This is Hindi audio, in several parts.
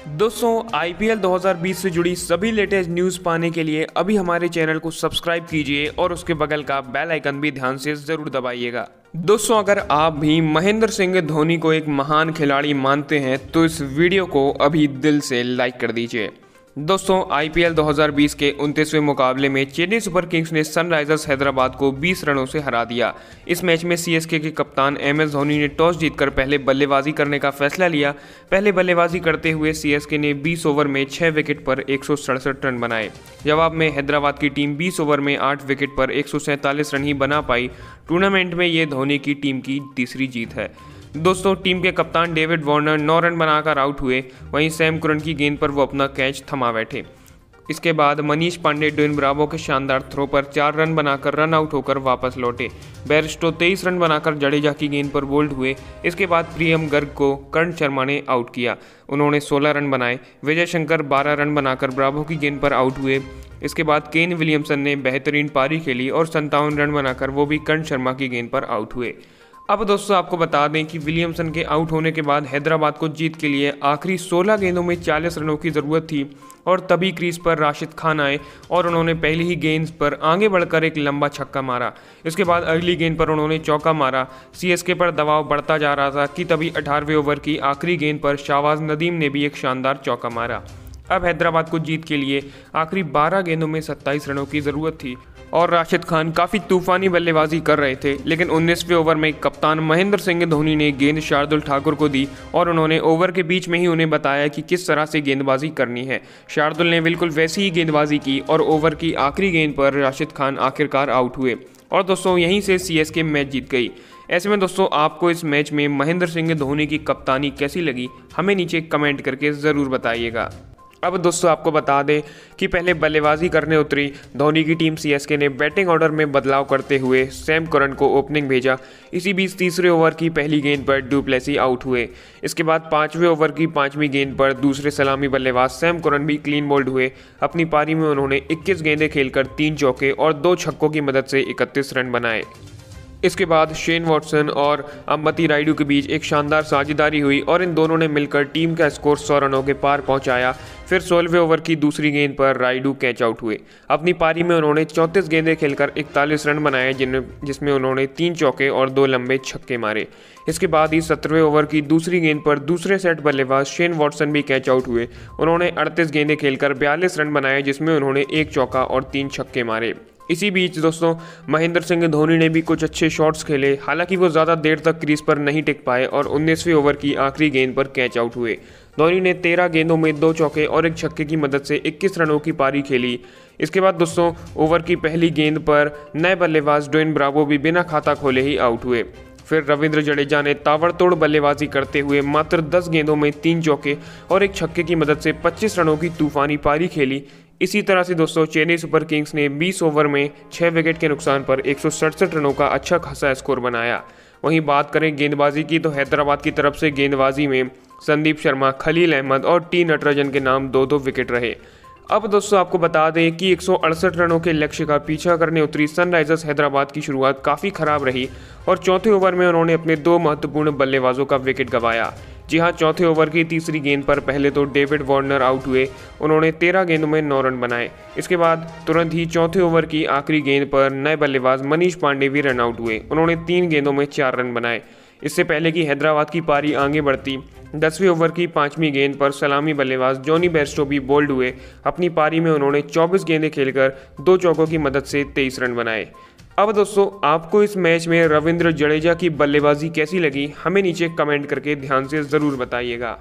दोस्तों आईपीएल 2020 से जुड़ी सभी लेटेस्ट न्यूज़ पाने के लिए अभी हमारे चैनल को सब्सक्राइब कीजिए और उसके बगल का बेल आइकन भी ध्यान से ज़रूर दबाइएगा। दोस्तों अगर आप भी महेंद्र सिंह धोनी को एक महान खिलाड़ी मानते हैं तो इस वीडियो को अभी दिल से लाइक कर दीजिए। दोस्तों आईपीएल 2020 के 29वें मुकाबले में चेन्नई सुपर किंग्स ने सनराइजर्स हैदराबाद को 20 रनों से हरा दिया। इस मैच में सीएसके के कप्तान एमएस धोनी ने टॉस जीतकर पहले बल्लेबाजी करने का फैसला लिया। पहले बल्लेबाजी करते हुए सीएसके ने 20 ओवर में 6 विकेट पर 167 रन बनाए। जवाब में हैदराबाद की टीम 20 ओवर में 8 विकेट पर 147 रन ही बना पाई। टूर्नामेंट में ये धोनी की टीम की तीसरी जीत है। दोस्तों टीम के कप्तान डेविड वार्नर 9 रन बनाकर आउट हुए, वहीं सैम करन की गेंद पर वो अपना कैच थमा बैठे। इसके बाद मनीष पांडे ड्वेन ब्रावो के शानदार थ्रो पर 4 रन बनाकर रन आउट होकर वापस लौटे। बेयरस्टो 23 रन बनाकर जडेजा की गेंद पर बोल्ड हुए। इसके बाद प्रियम गर्ग को कर्ण शर्मा ने आउट किया, उन्होंने 16 रन बनाए। विजय शंकर 12 रन बनाकर ब्रावो की गेंद पर आउट हुए। इसके बाद केन विलियमसन ने बेहतरीन पारी खेली और 57 रन बनाकर वो भी कर्ण शर्मा की गेंद पर आउट हुए। अब दोस्तों आपको बता दें कि विलियमसन के आउट होने के बाद हैदराबाद को जीत के लिए आखिरी 16 गेंदों में 40 रनों की ज़रूरत थी और तभी क्रीज पर राशिद खान आए और उन्होंने पहली ही गेंद पर आगे बढ़कर एक लंबा छक्का मारा। इसके बाद अगली गेंद पर उन्होंने चौका मारा। सीएसके पर दबाव बढ़ता जा रहा था कि तभी 18वें ओवर की आखिरी गेंद पर शाहबाज नदीम ने भी एक शानदार चौका मारा। अब हैदराबाद को जीत के लिए आखिरी 12 गेंदों में 27 रनों की ज़रूरत थी और राशिद खान काफ़ी तूफानी बल्लेबाजी कर रहे थे, लेकिन 19वें ओवर में कप्तान महेंद्र सिंह धोनी ने गेंद शार्दुल ठाकुर को दी और उन्होंने ओवर के बीच में ही उन्हें बताया कि किस तरह से गेंदबाजी करनी है। शार्दुल ने बिल्कुल वैसी ही गेंदबाजी की और ओवर की आखिरी गेंद पर राशिद खान आखिरकार आउट हुए और दोस्तों यहीं से सीएसके मैच जीत गई। ऐसे में दोस्तों आपको इस मैच में महेंद्र सिंह धोनी की कप्तानी कैसी लगी, हमें नीचे कमेंट करके ज़रूर बताइएगा। अब दोस्तों आपको बता दें कि पहले बल्लेबाजी करने उतरी धोनी की टीम सीएसके ने बैटिंग ऑर्डर में बदलाव करते हुए सैम करन को ओपनिंग भेजा। इसी बीच तीसरे ओवर की पहली गेंद पर डू प्लेसी आउट हुए। इसके बाद 5वें ओवर की 5वीं गेंद पर दूसरे सलामी बल्लेबाज सैम करन भी क्लीन बोल्ड हुए। अपनी पारी में उन्होंने 21 गेंदें खेलकर 3 चौके और 2 छक्कों की मदद से 31 रन बनाए। इसके बाद शेन वॉटसन और अंबती रायडू के बीच एक शानदार साझेदारी हुई और इन दोनों ने मिलकर टीम का स्कोर 100 रनों के पार पहुंचाया। फिर 16वें ओवर की दूसरी गेंद पर रायडू कैच आउट हुए। अपनी पारी में उन्होंने 34 गेंदें खेलकर 41 रन बनाए, जिसमें उन्होंने 3 चौके और 2 लंबे छक्के मारे। इसके बाद ही 17वें ओवर की दूसरी गेंद पर दूसरे सेट बल्लेबाज शेन वॉटसन भी कैच आउट हुए। उन्होंने 38 गेंदें खेलकर 42 रन बनाए, जिसमें उन्होंने 1 चौका और 3 छक्के मारे। इसी बीच दोस्तों महेंद्र सिंह धोनी ने भी कुछ अच्छे शॉट्स खेले, हालांकि वो ज़्यादा देर तक क्रीज पर नहीं टिक पाए और 19वें ओवर की आखिरी गेंद पर कैच आउट हुए। धोनी ने 13 गेंदों में 2 चौके और 1 छक्के की मदद से 21 रनों की पारी खेली। इसके बाद दोस्तों ओवर की पहली गेंद पर नए बल्लेबाज ड्वेन ब्रावो भी बिना खाता खोले ही आउट हुए। फिर रविंद्र जडेजा ने ताबड़तोड़ बल्लेबाजी करते हुए मात्र 10 गेंदों में 3 चौके और 1 छक्के की मदद से 25 रनों की तूफानी पारी खेली। इसी तरह से दोस्तों चेन्नई सुपर किंग्स ने 20 ओवर में 6 विकेट के नुकसान पर 167 रनों का अच्छा खासा स्कोर बनाया। वहीं बात करें गेंदबाजी की तो हैदराबाद की तरफ से गेंदबाजी में संदीप शर्मा, खलील अहमद और टी नटराजन के नाम 2-2 विकेट रहे। अब दोस्तों आपको बता दें कि 168 रनों के लक्ष्य का पीछा करने उतरी सनराइजर्स हैदराबाद की शुरुआत काफ़ी खराब रही और चौथे ओवर में उन्होंने अपने 2 महत्वपूर्ण बल्लेबाजों का विकेट गंवाया। जी हां, चौथे ओवर की तीसरी गेंद पर पहले तो डेविड वार्नर आउट हुए, उन्होंने 13 गेंदों में 9 रन बनाए। इसके बाद तुरंत ही चौथे ओवर की आखिरी गेंद पर नए बल्लेबाज मनीष पांडे भी रन आउट हुए, उन्होंने 3 गेंदों में 4 रन बनाए। इससे पहले कि हैदराबाद की पारी आगे बढ़ती 10वें ओवर की 5वीं गेंद पर सलामी बल्लेबाज जॉनी बेयरस्टो भी बोल्ड हुए। अपनी पारी में उन्होंने 24 गेंदें खेलकर 2 चौकों की मदद से 23 रन बनाए। अब दोस्तों आपको इस मैच में रविंद्र जडेजा की बल्लेबाजी कैसी लगी, हमें नीचे कमेंट करके ध्यान से ज़रूर बताइएगा।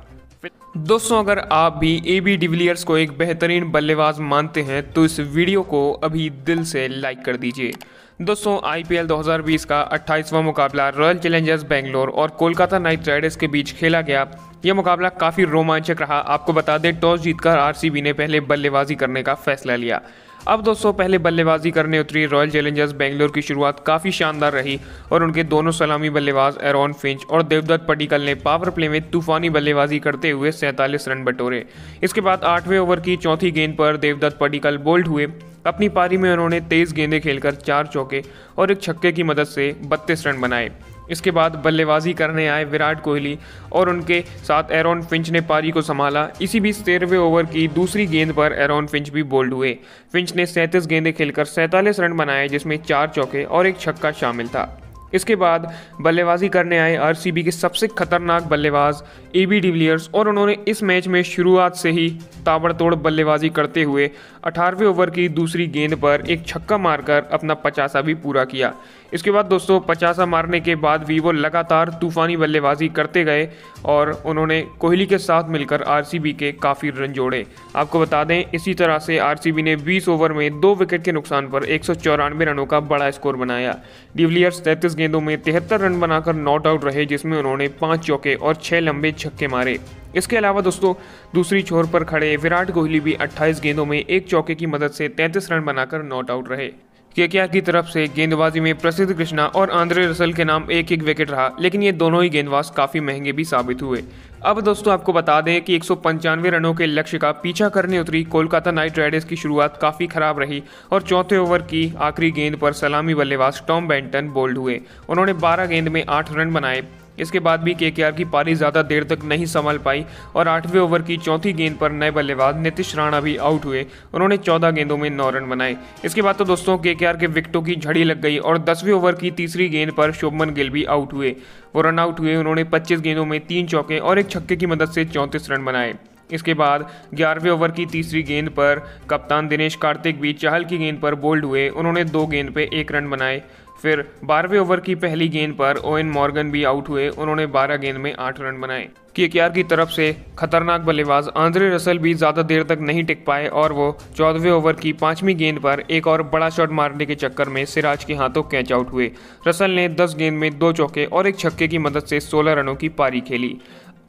दोस्तों अगर आप भी AB डिविलियर्स को एक बेहतरीन बल्लेबाज मानते हैं तो इस वीडियो को अभी दिल से लाइक कर दीजिए। दोस्तों आईपीएल 2020 का 28वां मुकाबला रॉयल चैलेंजर्स बेंगलोर और कोलकाता नाइट राइडर्स के बीच खेला गया। यह मुकाबला काफ़ी रोमांचक रहा। आपको बता दें टॉस जीतकर आरसीबी ने पहले बल्लेबाजी करने का फैसला लिया। अब दोस्तों पहले बल्लेबाजी करने उतरी रॉयल चैलेंजर्स बेंगलोर की शुरुआत काफ़ी शानदार रही और उनके दोनों सलामी बल्लेबाज एरॉन फिंच और देवदत्त पडिक्कल ने पावर प्ले में तूफानी बल्लेबाजी करते हुए 47 रन बटोरे। इसके बाद 8वें ओवर की चौथी गेंद पर देवदत्त पडिक्कल बोल्ड हुए। अपनी पारी में उन्होंने 23 गेंदें खेलकर 4 चौके और 1 छक्के की मदद से 32 रन बनाए। इसके बाद बल्लेबाजी करने आए विराट कोहली और उनके साथ एरॉन फिंच ने पारी को संभाला। इसी बीच 13वें ओवर की दूसरी गेंद पर एरॉन फिंच भी बोल्ड हुए। फिंच ने 37 गेंदें खेलकर 47 रन बनाए, जिसमें 4 चौके और 1 छक्का शामिल था। इसके बाद बल्लेबाजी करने आए आरसीबी के सबसे खतरनाक बल्लेबाज एबी डिविलियर्स और उन्होंने इस मैच में शुरुआत से ही ताबड़तोड़ बल्लेबाजी करते हुए 18वें ओवर की दूसरी गेंद पर एक छक्का मारकर अपना 50 भी पूरा किया। इसके बाद दोस्तों 50 मारने के बाद भी वो लगातार तूफानी बल्लेबाजी करते गए और उन्होंने कोहली के साथ मिलकर आरसीबी के काफ़ी रन जोड़े। आपको बता दें, इसी तरह से आरसीबी ने 20 ओवर में 2 विकेट के नुकसान पर 194 रनों का बड़ा स्कोर बनाया। डिविलियर्स 33 गेंदों में 73 रन बनाकर नॉट आउट रहे, जिसमें उन्होंने 5 चौके और 6 लंबे छक्के मारे। इसके अलावा दोस्तों दूसरी छोर पर खड़े विराट कोहली भी 28 गेंदों में 1 चौके की मदद से 33 रन बनाकर नॉट आउट रहे। केकेआर की तरफ से गेंदबाजी में प्रसिद्ध कृष्णा और आंद्रे रसल के नाम एक विकेट रहा, लेकिन ये दोनों ही गेंदबाज काफ़ी महंगे भी साबित हुए। अब दोस्तों आपको बता दें कि 195 रनों के लक्ष्य का पीछा करने उतरी कोलकाता नाइट राइडर्स की शुरुआत काफ़ी खराब रही और चौथे ओवर की आखिरी गेंद पर सलामी बल्लेबाज टॉम बेंटन बोल्ड हुए। उन्होंने 12 गेंद में 8 रन बनाए। इसके बाद भी केकेआर की पारी ज़्यादा देर तक नहीं संभल पाई और 8वें ओवर की चौथी गेंद पर नए बल्लेबाज नीतीश राणा भी आउट हुए। उन्होंने 14 गेंदों में 9 रन बनाए। इसके बाद तो दोस्तों केकेआर के विकेटों की झड़ी लग गई और 10वें ओवर की तीसरी गेंद पर शुभमन गिल भी आउट हुए। वो रन आउट हुए। उन्होंने 25 गेंदों में 3 चौके और 1 छक्के की मदद से 34 रन बनाए। इसके बाद 11वें ओवर की तीसरी गेंद पर कप्तान दिनेश कार्तिक भी चहल की गेंद पर बोल्ड हुए। उन्होंने 2 गेंद पे 1 रन बनाए। फिर 12वें ओवर की पहली गेंद पर ओवेन मॉर्गन भी आउट हुए। उन्होंने 12 गेंद में 8 रन बनाए। केकेआर की तरफ से खतरनाक बल्लेबाज आंद्रे रसल भी ज़्यादा देर तक नहीं टिक पाए और वो 14वें ओवर की 5वीं गेंद पर एक और बड़ा शॉट मारने के चक्कर में सिराज के हाथों कैच आउट हुए। रसल ने 10 गेंद में 2 चौके और 1 छक्के की मदद से 16 रनों की पारी खेली।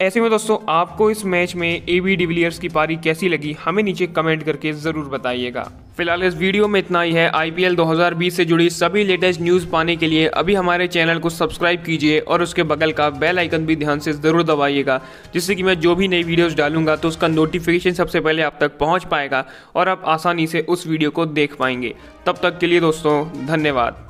ऐसे में दोस्तों आपको इस मैच में एबी डिविलियर्स की पारी कैसी लगी, हमें नीचे कमेंट करके ज़रूर बताइएगा। फिलहाल इस वीडियो में इतना ही है। आईपीएल 2020 से जुड़ी सभी लेटेस्ट न्यूज़ पाने के लिए अभी हमारे चैनल को सब्सक्राइब कीजिए और उसके बगल का बेल आइकन भी ध्यान से ज़रूर दबाइएगा, जिससे कि मैं जो भी नई वीडियोस डालूंगा तो उसका नोटिफिकेशन सबसे पहले आप तक पहुंच पाएगा और आप आसानी से उस वीडियो को देख पाएंगे। तब तक के लिए दोस्तों धन्यवाद।